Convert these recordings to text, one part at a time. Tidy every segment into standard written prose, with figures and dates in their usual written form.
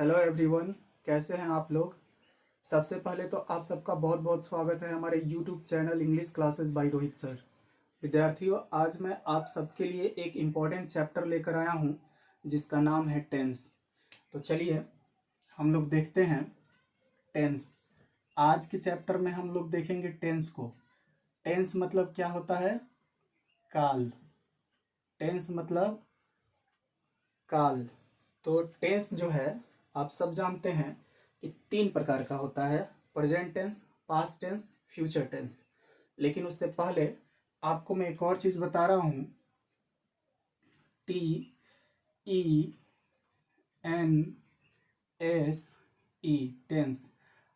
Hello everyone, कैसे हैं आप लोग। सबसे पहले तो आप सबका बहुत बहुत स्वागत है हमारे YouTube channel English classes bye Rohit sir. विद्यार्थियों, आज मैं आप सबके लिए एक इम्पॉर्टेंट चैप्टर लेकर आया हूं जिसका नाम है टेंस। तो चलिए हम लोग देखते हैं टेंस। आज के चैप्टर में हम लोग देखेंगे टेंस को। टेंस मतलब क्या होता है? काल। टेंस मतलब काल। तो टेंस जो है आप सब जानते हैं कि 3 प्रकार का होता है: present tense, past tense, future tense. लेकिन उससे पहले आपको मैं एक और चीज बता रहा हूं। TENSE, tense.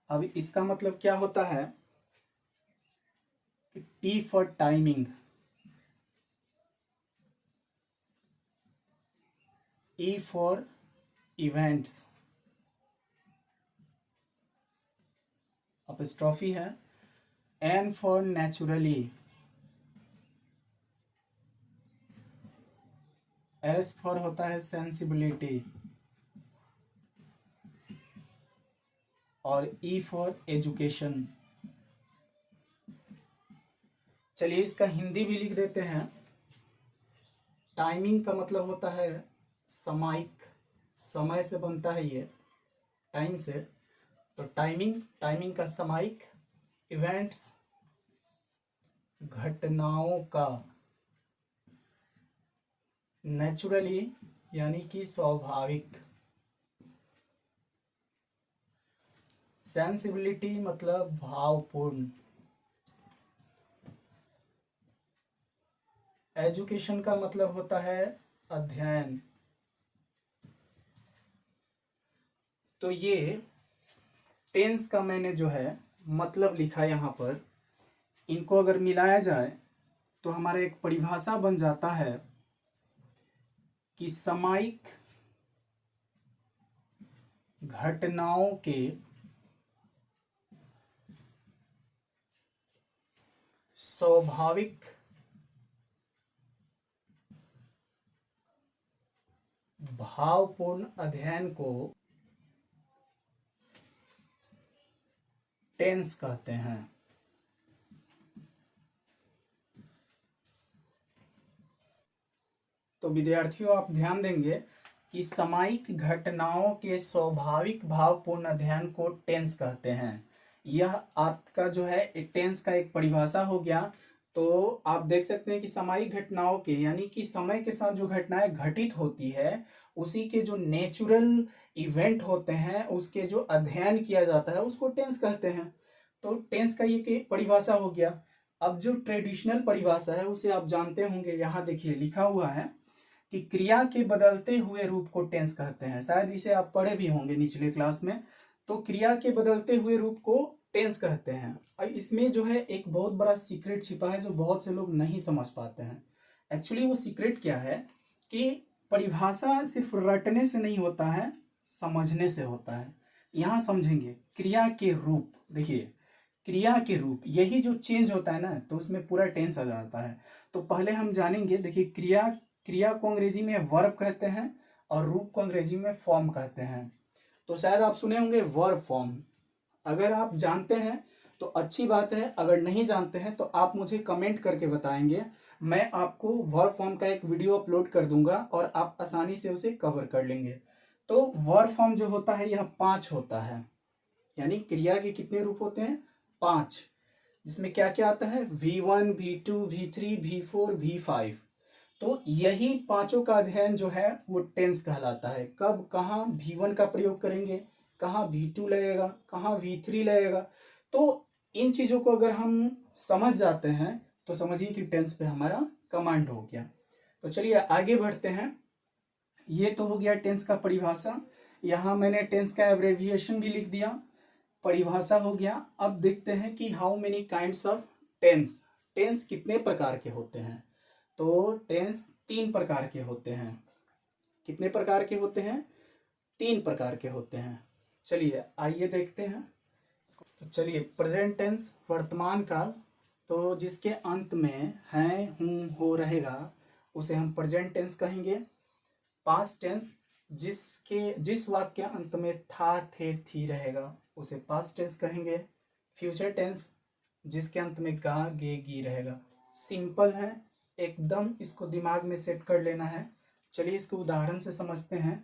अब इसका मतलब क्या होता है कि T for timing, E for events, apostrophe है, N for naturally, S for होता है सेंसिबिलिटी, और E फॉर एजुकेशन। चलिए इसका हिंदी भी लिख देते हैं। टाइमिंग का मतलब होता है समायिक, समय से बनता है ये, टाइम से। तो टाइमिंग का समायिक, इवेंट्स घटनाओं का, नेचुरली यानी कि स्वाभाविक, सेंसिबिलिटी मतलब भावपूर्ण, एजुकेशन का मतलब होता है अध्ययन। तो ये टेंस का मैंने जो है मतलब लिखा यहाँ पर। इनको अगर मिलाया जाए तो हमारा एक परिभाषा बन जाता है कि सामयिक घटनाओं के स्वाभाविक भावपूर्ण अध्ययन को टेंस कहते हैं। तो विद्यार्थियों, आप ध्यान देंगे कि सामयिक घटनाओं के स्वाभाविक भावपूर्ण अध्ययन को टेंस कहते हैं। यह आपका जो है टेंस का एक परिभाषा हो गया। तो आप देख सकते हैं कि सामयिक घटनाओं के यानी कि समय के साथ जो घटनाएं घटित होती है उसी के जो नेचुरल इवेंट होते हैं उसके जो अध्ययन किया जाता है उसको टेंस कहते हैं। तो टेंस का ये एक परिभाषा हो गया। अब जो ट्रेडिशनल परिभाषा है उसे आप जानते होंगे। यहाँ देखिए लिखा हुआ है कि क्रिया के बदलते हुए रूप को टेंस कहते हैं। शायद इसे आप पढ़े भी होंगे निचले क्लास में। तो क्रिया के बदलते हुए रूप को टेंस कहते हैं। और इसमें जो है एक बहुत बड़ा सीक्रेट छिपा है जो बहुत से लोग नहीं समझ पाते हैं। एक्चुअली वो सीक्रेट क्या है कि परिभाषा सिर्फ रटने से नहीं होता है, समझने से होता है। यहां समझेंगे क्रिया के रूप। देखिए क्रिया के रूप यही जो चेंज होता है ना तो उसमें पूरा टेंस आ जाता है। तो पहले हम जानेंगे। देखिए क्रिया को अंग्रेजी में वर्ब कहते हैं और रूप को अंग्रेजी में फॉर्म कहते हैं। तो शायद आप सुने होंगे वर्ब फॉर्म। अगर आप जानते हैं तो अच्छी बात है, अगर नहीं जानते हैं तो आप मुझे कमेंट करके बताएंगे। मैं आपको वर्ब फॉर्म का एक वीडियो अपलोड कर दूंगा और आप आसानी से उसे कवर कर लेंगे। तो वर्ब फॉर्म जो होता है यह 5 होता है। यानी क्रिया के कितने रूप होते हैं? 5। जिसमें क्या क्या आता है? V1, V2, V3, V4, V5। तो यही पांचों का अध्ययन जो है वो टेंस कहलाता है। कब कहाँ V1 का प्रयोग करेंगे, कहाँ V2 लगेगा, कहाँ V3 लगेगा। तो इन चीजों को अगर हम समझ जाते हैं तो समझिए कि टेंस पे हमारा कमांड हो गया। तो चलिए आगे बढ़ते हैं। ये तो हो गया टेंस का परिभाषा। यहाँ मैंने टेंस का एब्रेविएशन भी लिख दिया। परिभाषा हो गया। अब देखते हैं कि how many kinds of tense, tense कितने प्रकार के होते हैं। तो टेंस 3 प्रकार के होते हैं। कितने प्रकार के होते हैं? 3 प्रकार के होते हैं। चलिए आइए देखते हैं। तो चलिए प्रेजेंट टेंस वर्तमान काल, तो जिसके अंत में है, हूं, हो रहेगा उसे हम प्रेजेंट टेंस कहेंगे। पास्ट टेंस जिस वाक्य अंत में था, थे, थी रहेगा उसे पास्ट टेंस कहेंगे। फ्यूचर टेंस जिसके अंत में गा, गे, गी रहेगा। सिंपल है एकदम, इसको दिमाग में सेट कर लेना है। चलिए इसको उदाहरण से समझते हैं।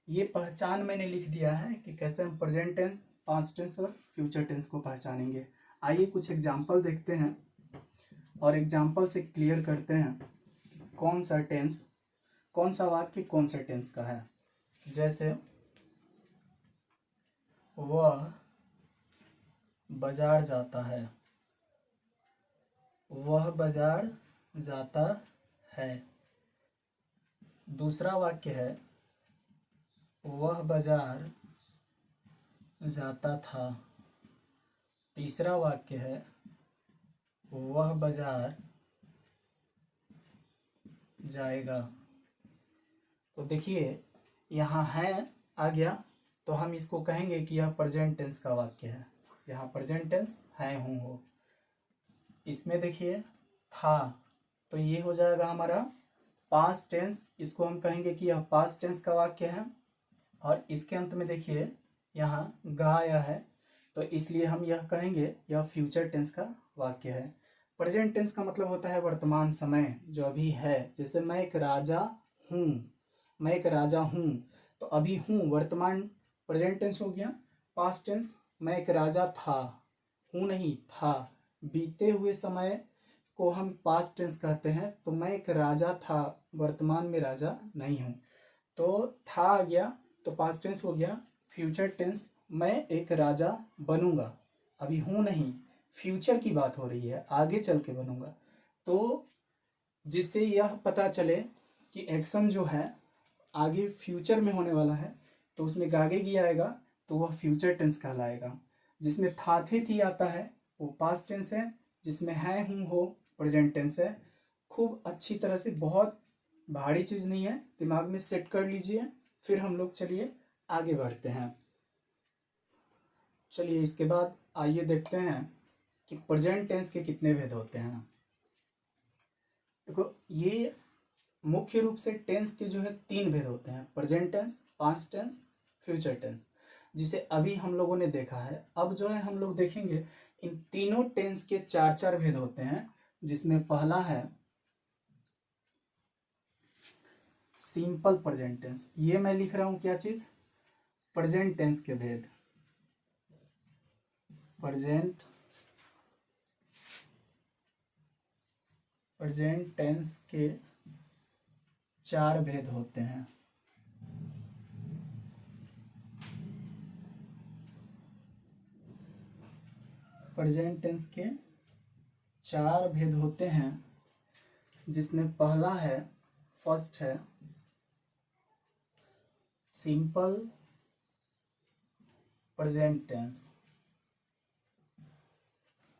ये पहचान मैंने लिख दिया है कि कैसे हम प्रेजेंट टेंस, पास्ट टेंस और फ्यूचर टेंस को पहचानेंगे। आइए कुछ एग्जाम्पल देखते हैं और एग्जाम्पल से क्लियर करते हैं कौन सा टेंस, कौन सा वाक्य कौन सा टेंस का है। जैसे वह बाजार जाता है, वह बाजार जाता है। दूसरा वाक्य है वह बाजार जाता था। तीसरा वाक्य है वह बाजार जाएगा। तो देखिए यहाँ है आ गया, तो हम इसको कहेंगे कि यह प्रेजेंट टेंस का वाक्य है। यहाँ प्रेजेंट टेंस है, हूँ, हो। इसमें देखिए था, तो ये हो जाएगा हमारा पास्ट टेंस। इसको हम कहेंगे कि यह पास्ट टेंस का वाक्य है। और इसके अंत में देखिए यहाँ गा आया है, तो इसलिए हम यह कहेंगे यह फ्यूचर टेंस का वाक्य है। प्रेजेंट टेंस का मतलब होता है वर्तमान समय जो अभी है। जैसे मैं एक राजा हूँ, मैं एक राजा हूँ, तो अभी हूँ वर्तमान प्रेजेंट टेंस हो गया। पास्ट टेंस मैं एक राजा था, हूँ नहीं था। बीते हुए समय को हम पास्ट टेंस कहते हैं। तो मैं एक राजा था, वर्तमान में राजा नहीं हूँ। तो था आ गया तो पास्ट टेंस हो गया। फ्यूचर टेंस मैं एक राजा बनूंगा, अभी हूँ नहीं, फ्यूचर की बात हो रही है, आगे चल के बनूंगा। तो जिससे यह पता चले कि एक्शन जो है आगे फ्यूचर में होने वाला है, तो उसमें गागे गी आएगा तो वह फ्यूचर टेंस कहलाएगा। जिसमें था, थे, थी आता है वो पास्ट टेंस है। जिसमें है, हूँ, हो प्रेजेंट टेंस है। खूब अच्छी तरह से, बहुत भारी चीज़ नहीं है, दिमाग में सेट कर लीजिए। फिर हम लोग चलिए आगे बढ़ते हैं। चलिए इसके बाद आइए देखते हैं कि प्रेजेंट टेंस के कितने भेद होते हैं। देखो ये मुख्य रूप से टेंस के जो है 3 भेद होते हैं, present tense, past tense, future tense, जिसे अभी हम लोगों ने देखा है। अब जो है हम लोग देखेंगे इन तीनों टेंस के 4 भेद होते हैं। जिसमें पहला है सिंपल प्रेजेंट टेंस। ये मैं लिख रहा हूं क्या चीज, प्रेजेंट टेंस के भेद। प्रेजेंट टेंस के 4 भेद होते हैं। प्रेजेंट टेंस के 4 भेद होते हैं। जिसमें पहला है, फर्स्ट है simple present tense.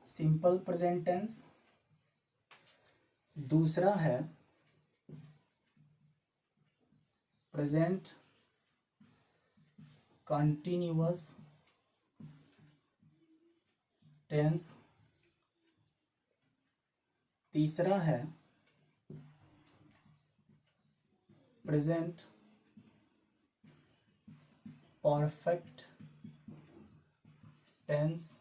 Simple present tense. दूसरा है प्रेजेंट कंटिन्यूअस टेंस। तीसरा है प्रेजेंट परफेक्ट टेंस।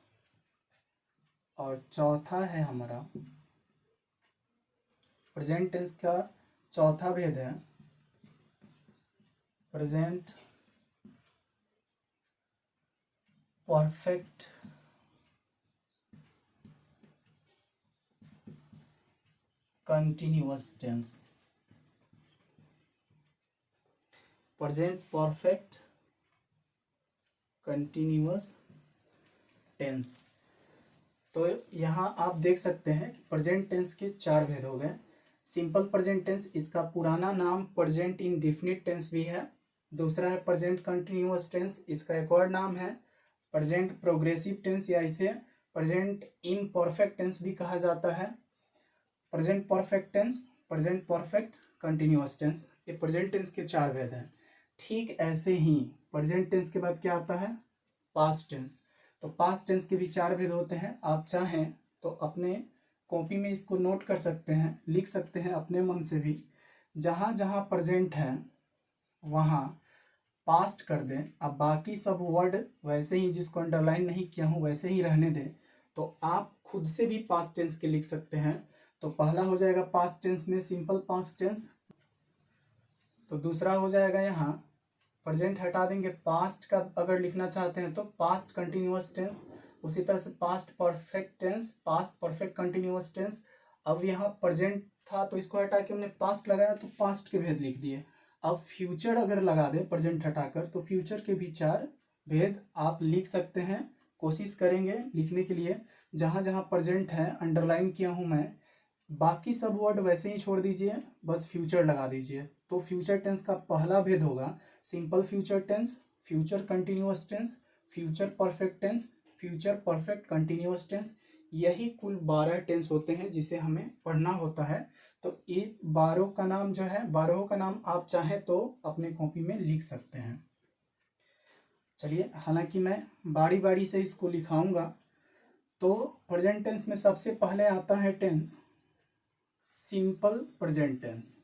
और चौथा है हमारा प्रेजेंट टेंस का चौथा भेद है present perfect continuous tense. Present perfect continuous tense. तो यहाँ आप देख सकते हैं कि प्रेजेंट टेंस के 4 भेद हो गए। सिंपल प्रेजेंट टेंस, इसका पुराना नाम प्रेजेंट इंडेफिनिट टेंस भी है। दूसरा है प्रेजेंट कंटिन्यूअस टेंस, इसका एक और नाम है प्रेजेंट प्रोग्रेसिव टेंस, या इसे प्रेजेंट इम्परफेक्ट टेंस भी कहा जाता है। Present perfect tense, present perfect continuous tense, ये प्रेजेंट टेंस के 4 भेद हैं। ठीक ऐसे ही प्रेजेंट टेंस के बाद क्या आता है, पास्ट टेंस। तो पास्ट टेंस के भी 4 भेद होते हैं। आप चाहें तो अपने कॉपी में इसको नोट कर सकते हैं, लिख सकते हैं अपने मन से भी। जहाँ जहाँ प्रेजेंट है वहाँ पास्ट कर दें, अब बाकी सब वर्ड वैसे ही, जिसको अंडरलाइन नहीं किया हूँ वैसे ही रहने दें, तो आप खुद से भी पास्ट टेंस के लिख सकते हैं। तो पहला हो जाएगा पास्ट टेंस में सिंपल पास्ट टेंस, तो दूसरा हो जाएगा यहाँ प्रेजेंट हटा देंगे, पास्ट का अगर लिखना चाहते हैं तो पास्ट कंटिन्यूअस टेंस, उसी तरह से past perfect tense, past perfect continuous tense. अब यहाँ प्रेजेंट था तो इसको हटा के हमने पास्ट लगाया तो पास्ट के भेद लिख दिए। अब फ्यूचर अगर लगा दें प्रेजेंट हटाकर तो फ्यूचर के भी 4 भेद आप लिख सकते हैं। कोशिश करेंगे लिखने के लिए, जहाँ जहाँ प्रेजेंट है अंडरलाइन किया हूँ मैं, बाकी सब वर्ड वैसे ही छोड़ दीजिए, बस फ्यूचर लगा दीजिए। तो फ्यूचर टेंस का पहला भेद होगा simple future tense, future continuous tense, future perfect tense, future perfect continuous tense. यही कुल 12 टेंस होते हैं जिसे हमें पढ़ना होता है। तो ये 12 का नाम जो है, 12 का नाम आप चाहें तो अपने कॉपी में लिख सकते हैं। चलिए, हालांकि मैं बारी बारी से इसको लिखाऊंगा। तो प्रेजेंट टेंस में सबसे पहले आता है tense simple present tense,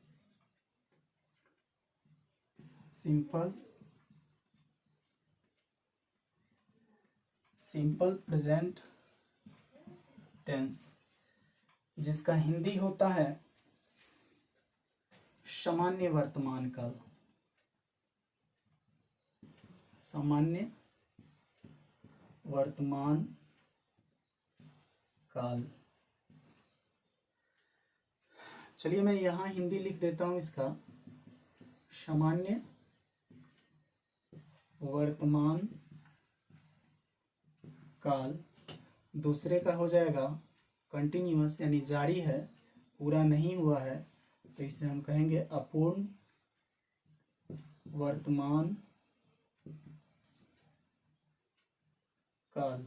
simple present tense, जिसका हिंदी होता है सामान्य वर्तमान काल, सामान्य वर्तमान काल। चलिए मैं यहाँ हिंदी लिख देता हूँ इसका, सामान्य वर्तमान काल। दूसरे का हो जाएगा कंटिन्यूअस, यानी जारी है, पूरा नहीं हुआ है, तो इसे हम कहेंगे अपूर्ण वर्तमान काल।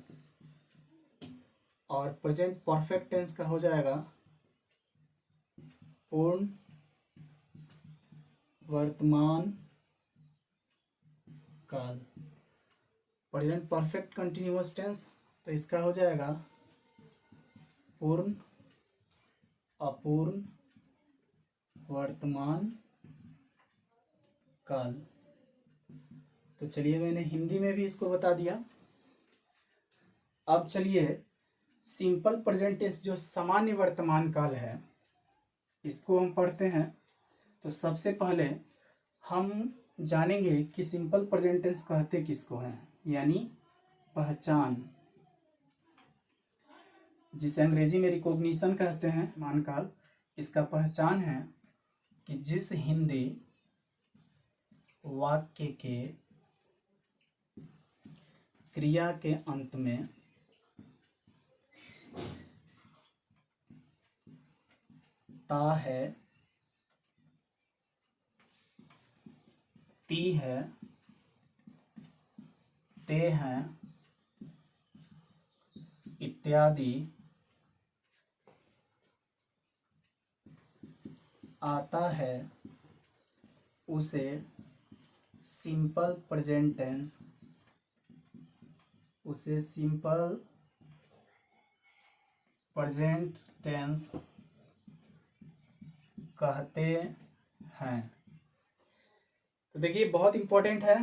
और प्रेजेंट परफेक्ट टेंस का हो जाएगा पूर्ण वर्तमान काल। प्रेजेंट परफेक्ट कंटिन्यूअस टेंस, तो इसका हो जाएगा पूर्ण अपूर्ण वर्तमान काल। तो चलिए मैंने हिंदी में भी इसको बता दिया। अब चलिए सिंपल प्रेजेंट टेंस जो सामान्य वर्तमान काल है, इसको हम पढ़ते हैं। तो सबसे पहले हम जानेंगे कि सिंपल प्रेजेंट टेंस कहते किसको हैं, यानी पहचान, जिसे अंग्रेजी में रिकॉग्निशन कहते हैं वर्तमान काल। इसका पहचान है कि जिस हिंदी वाक्य के क्रिया के अंत में ता है, ती है, ते हैं इत्यादि आता है, उसे सिंपल प्रेजेंट टेंस, उसे सिंपल प्रेजेंट टेंस कहते हैं। तो देखिए बहुत इंपॉर्टेंट है,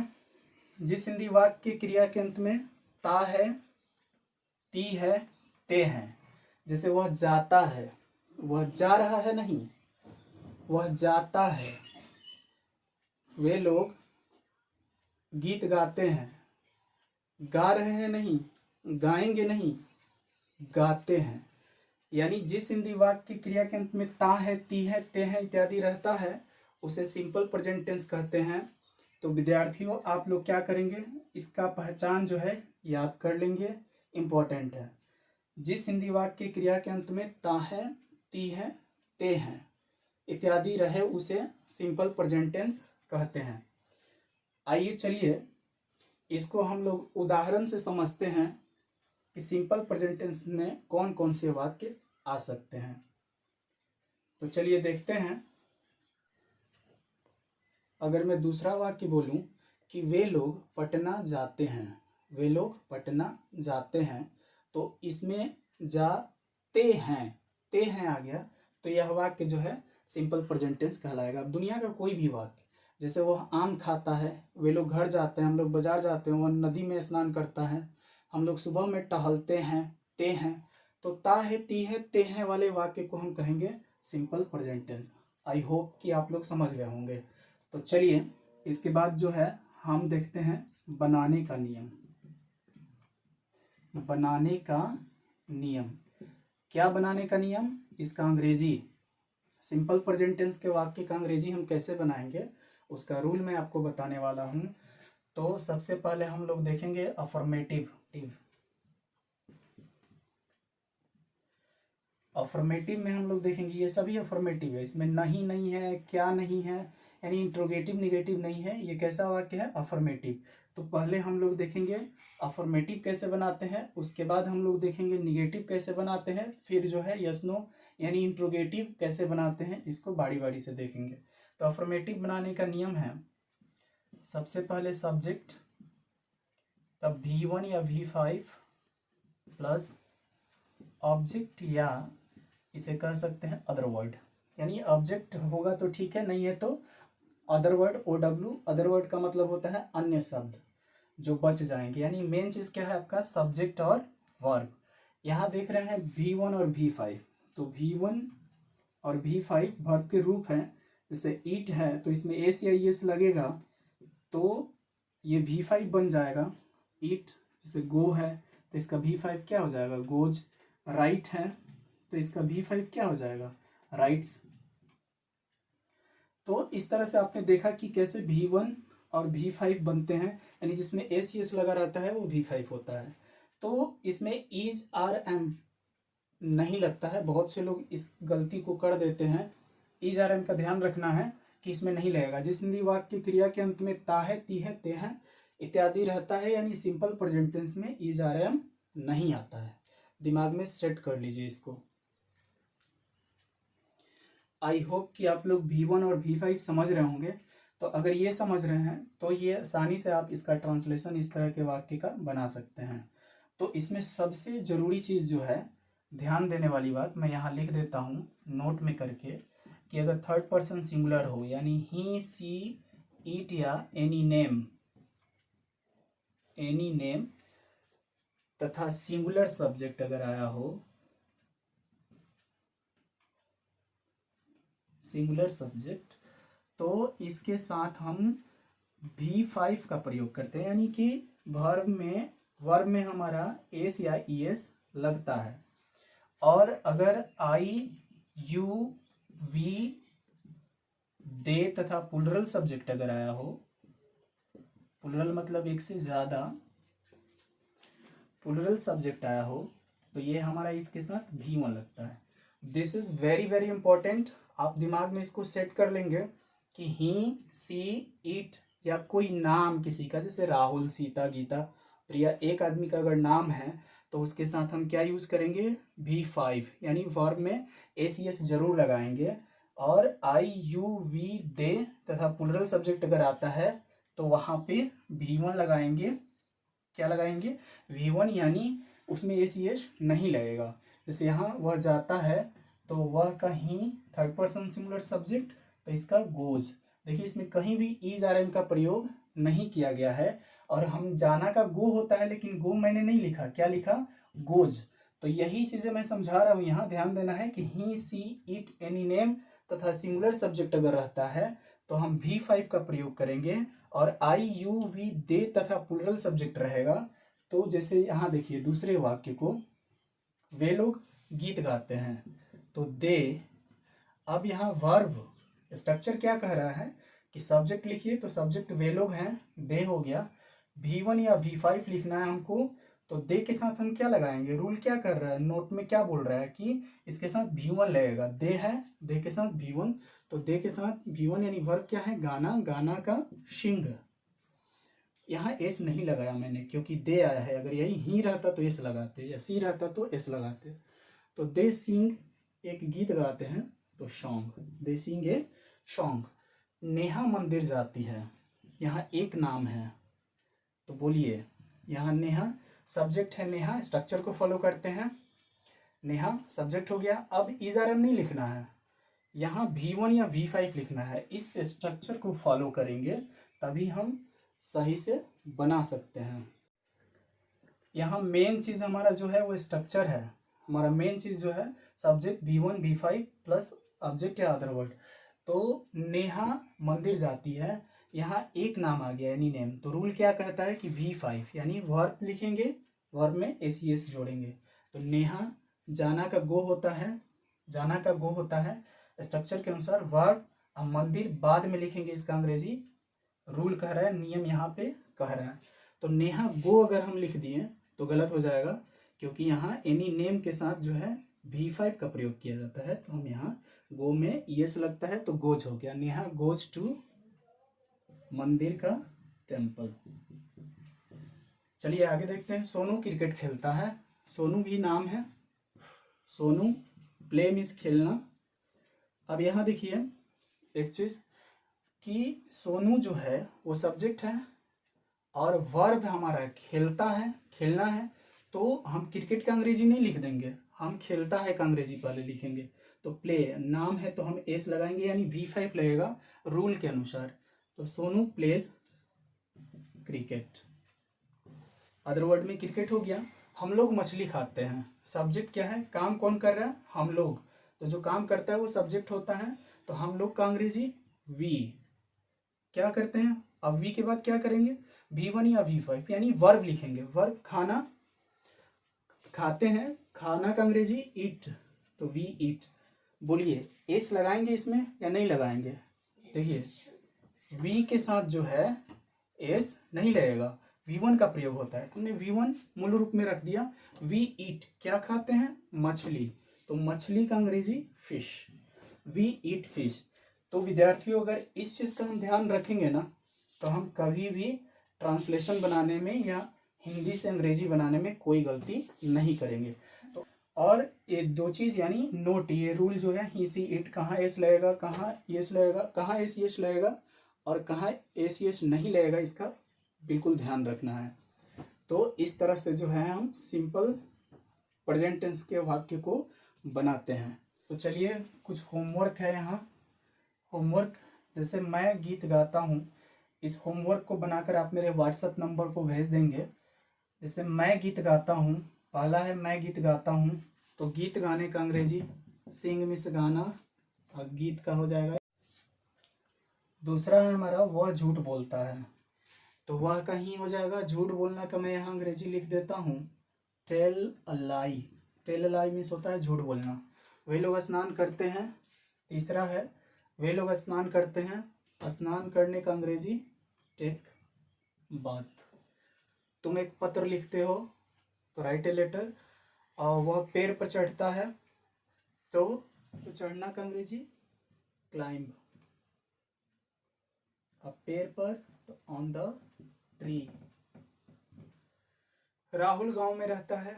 जिस हिंदी वाक्य की क्रिया के अंत में ता है, ती है, ते हैं। जैसे वह जाता है, वह जा रहा है नहीं, वह जाता है। वे लोग गीत गाते हैं, गा रहे हैं नहीं, गाएंगे नहीं, गाते हैं। यानी जिस हिंदी वाक्य की क्रिया के अंत में ता है, ती है, ते हैं इत्यादि रहता है, उसे सिंपल प्रेजेंट टेंस कहते हैं। तो विद्यार्थियों आप लोग क्या करेंगे, इसका पहचान जो है याद कर लेंगे, इम्पोर्टेंट है। जिस हिंदी वाक्य की क्रिया के अंत में ता है, ती है, ते हैं इत्यादि रहे, उसे सिंपल प्रेजेंट टेंस कहते हैं। आइए चलिए इसको हम लोग उदाहरण से समझते हैं कि सिंपल प्रेजेंट टेंस में कौन कौन से वाक्य आ सकते हैं। तो चलिए देखते हैं। अगर मैं दूसरा वाक्य बोलूं कि वे लोग पटना जाते हैं, वे लोग पटना जाते हैं, तो इसमें जाते हैं, ते हैं आ गया, तो यह वाक्य जो है सिंपल प्रेजेंट टेंस कहलाएगा। अब दुनिया का कोई भी वाक्य, जैसे वो आम खाता है, वे लोग घर जाते हैं, हम लोग बाजार जाते हैं, वह नदी में स्नान करता है, हम लोग सुबह में टहलते हैं, ते हैं। तो ता है, ती है, ते हैं वाले वाक्य को हम कहेंगे simple present tense. I hope कि आप लोग समझ गए होंगे। तो चलिए इसके बाद जो है हम देखते हैं बनाने का नियम। बनाने का नियम क्या? बनाने का नियम, इसका अंग्रेजी सिंपल प्रेजेंट टेंस के वाक्य का अंग्रेजी हम कैसे बनाएंगे उसका रूल मैं आपको बताने वाला हूं। तो सबसे पहले हम लोग देखेंगे अफर्मेटिव। अफर्मेटिव में हम लोग देखेंगे ये सभी अफर्मेटिव है, इसमें नहीं है, क्या नहीं है, यानी इंट्रोगेटिव निगेटिव नहीं है। ये कैसा वाक्य है? अफर्मेटिव। तो पहले हम लोग देखेंगे अफर्मेटिव कैसे बनाते हैं, उसके बाद हम लोग देखेंगे निगेटिव कैसे बनाते हैं, फिर जो है यस नो यानी इंट्रोगेटिव कैसे बनाते हैं, इसको बारी बारी से देखेंगे। तो अफर्मेटिव बनाने का नियम है, सबसे पहले सब्जेक्ट, तब V1 या V5 प्लस ऑब्जेक्ट, या इसे कह सकते हैं अदर वर्ड। यानी ऑब्जेक्ट होगा तो ठीक है, नहीं है तो other word, OW। Other word का मतलब होता है अन्य शब्द जो बच जाएंगे। यानी मेन चीज क्या है आपका? सब्जेक्ट और वर्ब। यहाँ देख रहे हैं V1 और V5, तो V1 और V5 वर्ब के रूप हैं। जैसे ईट है तो इसमें एस या एस लगेगा तो ये V5 बन जाएगा ईट। जैसे गो है तो इसका V5 क्या हो जाएगा? गोज। राइट है तो इसका V5 क्या हो जाएगा? राइट्स। तो इस तरह से आपने देखा कि कैसे V1 और V5 बनते हैं, यानी जिसमें एस लगा रहता है वो V5 होता है। तो इसमें इज आर एम नहीं लगता है, बहुत से लोग इस गलती को कर देते हैं। इज आर एम का ध्यान रखना है कि इसमें नहीं लगेगा। जिस हिंदी वाक्य क्रिया के अंत में ता है, ती है, ते है इत्यादि रहता है, यानी सिंपल प्रेजेंट टेंस में इज आर एम नहीं आता है। दिमाग में सेट कर लीजिए इसको। आई होप कि आप लोग V1 और V5 समझ रहे होंगे। तो अगर ये समझ रहे हैं तो ये आसानी से आप इसका ट्रांसलेशन इस तरह के वाक्य का बना सकते हैं। तो इसमें सबसे जरूरी चीज जो है, ध्यान देने वाली बात, मैं यहाँ लिख देता हूँ नोट में करके, कि अगर थर्ड पर्सन सिंगुलर हो यानी ही, सी, इट या एनी नेम तथा सिंगुलर सब्जेक्ट अगर आया हो, सिंगुलर सब्जेक्ट, तो इसके साथ हम V5 का प्रयोग करते हैं। यानी कि वर्ब में हमारा एस या ईएस लगता है। और अगर आई, यू, वी, दे तथा प्लुरल सब्जेक्ट अगर आया हो, प्लुरल मतलब एक से ज्यादा, प्लुरल सब्जेक्ट आया हो, तो ये हमारा इसके साथ V1 लगता है। This is very very important. आप दिमाग में इसको सेट कर लेंगे कि ही, सी, इट या कोई नाम किसी का, जैसे राहुल, सीता, गीता, प्रिया, एक आदमी का अगर नाम है तो उसके साथ हम क्या यूज करेंगे? V5, यानी वर्ब में एस एस जरूर लगाएंगे। और आई, यू, वी, दे तथा प्लुरल सब्जेक्ट अगर आता है तो वहां पे V1 लगाएंगे। क्या लगाएंगे? V1, यानी उसमें एस नहीं लगेगा। जैसे यहाँ वह जाता है तो वह का ही थर्ड पर्सन सिंगुलर सब्जेक्ट, तो इसका गोज। देखिए इसमें कहीं भी इज आर एम का प्रयोग नहीं किया गया है। और हम जाना का गो होता है, लेकिन गो मैंने नहीं लिखा, क्या लिखा? गोज। तो यही चीजें मैं समझा रहा हूं। यहाँ ध्यान देना है कि ही, सी, इट, एनी नेम तथा सिंगुलर सब्जेक्ट अगर रहता है तो हम V5 का प्रयोग करेंगे। और आई, यू, वी, दे तथा प्लुरल सब्जेक्ट रहेगा। तो जैसे यहाँ देखिए दूसरे वाक्य को, वे लोग गीत गाते हैं, तो दे। अब यहाँ वर्ब स्ट्रक्चर क्या कह रहा है कि सब्जेक्ट लिखिए, तो सब्जेक्ट वे लोग हैं, दे हो गया। V1 या V5 लिखना है हमको, तो दे के साथ हम क्या लगाएंगे? रूल क्या कर रहा है, नोट में क्या बोल रहा है कि इसके साथ V1 लगेगा। दे है, दे के साथ V1, तो दे के साथ V1 यानी वर्ब क्या है? गाना, गाना का सिंग। यहाँ एस नहीं लगाया मैंने क्योंकि दे आया है। अगर यही ही रहता तो एस लगाते, या सी रहता तो एस लगाते। तो दे सिंग, एक गीत गाते हैं, तो song, they sing a song. Neha मंदिर जाती है, यहाँ एक नाम है, तो बोलिए। यहाँ नेहा सब्जेक्ट है, नेहा स्ट्रक्चर को फॉलो करते हैं। नेहा सब्जेक्ट हो गया। अब इज आर एम नहीं लिखना है, यहाँ V1 या V5 लिखना है। इस स्ट्रक्चर को फॉलो करेंगे तभी हम सही से बना सकते हैं। यहाँ मेन चीज़ हमारा जो है वो स्ट्रक्चर है। हमारा मेन चीज़ जो है subject V1 V5 plus object या अदर वर्ड। तो नेहा मंदिर जाती है, यहाँ एक नाम आ गया एनी नेम, तो रूल क्या कहता है कि V5 यानी वर्ब लिखेंगे, वर्ब में एस जोड़ेंगे। तो नेहा जाना का गो होता है, जाना का गो होता है स्ट्रक्चर के अनुसार वर्ब। अब मंदिर बाद में लिखेंगे, इसका अंग्रेजी रूल कह रहा है, नियम यहाँ पे कह रहा है। तो नेहा गो अगर हम लिख दिए तो गलत हो जाएगा, क्योंकि यहाँ एनी नेम के साथ जो है V5 का प्रयोग किया जाता है। तो हम यहाँ गो में यस लगता है तो गोज हो गया, नेहा गोज टू मंदिर का टेम्पल। चलिए आगे देखते हैं। सोनू क्रिकेट खेलता है, सोनू भी नाम है, सोनू प्ले मीन्स खेलना। अब यहाँ देखिए एक चीज कि सोनू जो है वो सब्जेक्ट है और वर्ब हमारा खेलता है, खेलना है। तो हम क्रिकेट का अंग्रेजी नहीं लिख देंगे, हम खेलता है का अंग्रेजी पहले लिखेंगे। तो प्ले नाम है तो हम एस लगाएंगे, यानी V5 लगेगा रूल के अनुसार। तो Sonu pledge cricket, other word में क्रिकेट हो गया। हम लोग मछली खाते हैं, सब्जेक्ट क्या है, काम कौन कर रहा है, हम लोग। तो जो काम करता है वो सब्जेक्ट होता है। तो हम लोग का अंग्रेजी वी क्या करते हैं। अब वी के बाद क्या करेंगे, V1 या V5 यानी वर्ब लिखेंगे। वर्ब खाना खाते हैं, खाना का अंग्रेजी ईट, तो वी ईट। बोलिए एस लगाएंगे इसमें या नहीं लगाएंगे। देखिए वी के साथ जो है एस नहीं लगेगा, V1 का प्रयोग होता है। हमने V1 मूल रूप में रख दिया। वी ईट क्या खाते हैं, मछली, तो मछली का अंग्रेजी फिश, वी ईट फिश। तो विद्यार्थियों अगर इस चीज़ का हम ध्यान रखेंगे ना, तो हम कभी भी ट्रांसलेशन बनाने में या हिंदी से अंग्रेजी बनाने में कोई गलती नहीं करेंगे। तो और ये दो चीज़ यानी नोट, ये रूल जो है ही सी इट, कहाँ एस लगेगा, कहाँ यस लगेगा, कहाँ एस यस लगेगा और कहाँ एस यस नहीं लगेगा, इसका बिल्कुल ध्यान रखना है। तो इस तरह से जो है हम सिंपल प्रेजेंट टेंस के वाक्य को बनाते हैं। तो चलिए कुछ होमवर्क है यहाँ। होमवर्क जैसे मैं गीत गाता हूँ, इस होमवर्क को बनाकर आप मेरे व्हाट्सएप नंबर को भेज देंगे। जैसे मैं गीत गाता हूँ, पहला है मैं गीत गाता हूँ, तो गीत गाने का अंग्रेजी सिंग मीन्स गाना, और गीत का हो जाएगा। दूसरा है हमारा वह झूठ बोलता है, तो वह का ही हो जाएगा झूठ बोलना का। मैं यहाँ अंग्रेजी लिख देता हूँ tell a lie. Tell a lie means होता है झूठ बोलना। वे लोग स्नान करते हैं। तीसरा है वे लोग स्नान करते हैं, स्नान करने का अंग्रेजी टेक बाथ। तुम एक पत्र लिखते हो तो राइट ए लेटर। और वह पेड़ पर चढ़ता है, तो चढ़ना का अंग्रेजी क्लाइंब। अब पेड़ पर तो ऑन द ट्री। राहुल गांव में रहता है,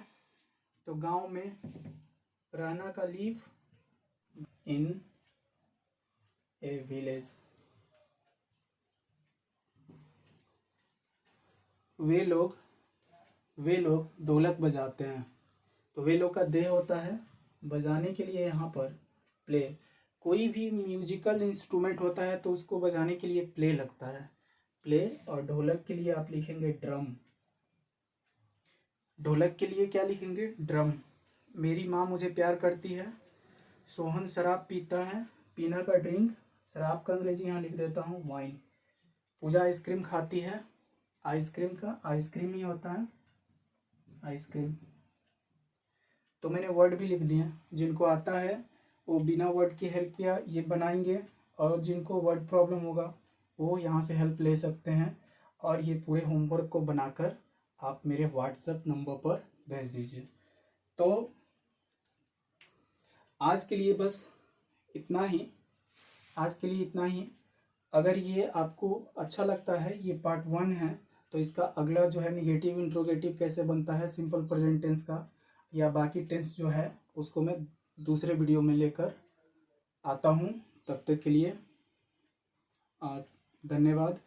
तो गांव में रहना का लीव इन ए विलेज। वे लोग ढोलक बजाते हैं, तो वे लोग का देह होता है बजाने के लिए यहाँ पर प्ले। कोई भी म्यूजिकल इंस्ट्रूमेंट होता है तो उसको बजाने के लिए प्ले लगता है, प्ले। और ढोलक के लिए आप लिखेंगे ड्रम। ढोलक के लिए क्या लिखेंगे, ड्रम। मेरी माँ मुझे प्यार करती है। सोहन शराब पीता है, पीना का ड्रिंक, शराब का अंग्रेजी यहाँ लिख देता हूँ वाइन। पूजा आइसक्रीम खाती है, आइसक्रीम का आइसक्रीम ही होता है आइसक्रीम। तो मैंने वर्ड भी लिख दिए, जिनको आता है वो बिना वर्ड की हेल्प किया ये बनाएंगे, और जिनको वर्ड प्रॉब्लम होगा वो यहाँ से हेल्प ले सकते हैं। और ये पूरे होमवर्क को बनाकर आप मेरे व्हाट्सएप नंबर पर भेज दीजिए। तो आज के लिए बस इतना ही, आज के लिए इतना ही। अगर ये आपको अच्छा लगता है, ये पार्ट 1 है, तो इसका अगला जो है निगेटिव इंट्रोगेटिव कैसे बनता है सिंपल प्रेजेंट टेंस का, या बाकी टेंस जो है उसको मैं दूसरे वीडियो में लेकर आता हूँ। तब तक के लिए धन्यवाद।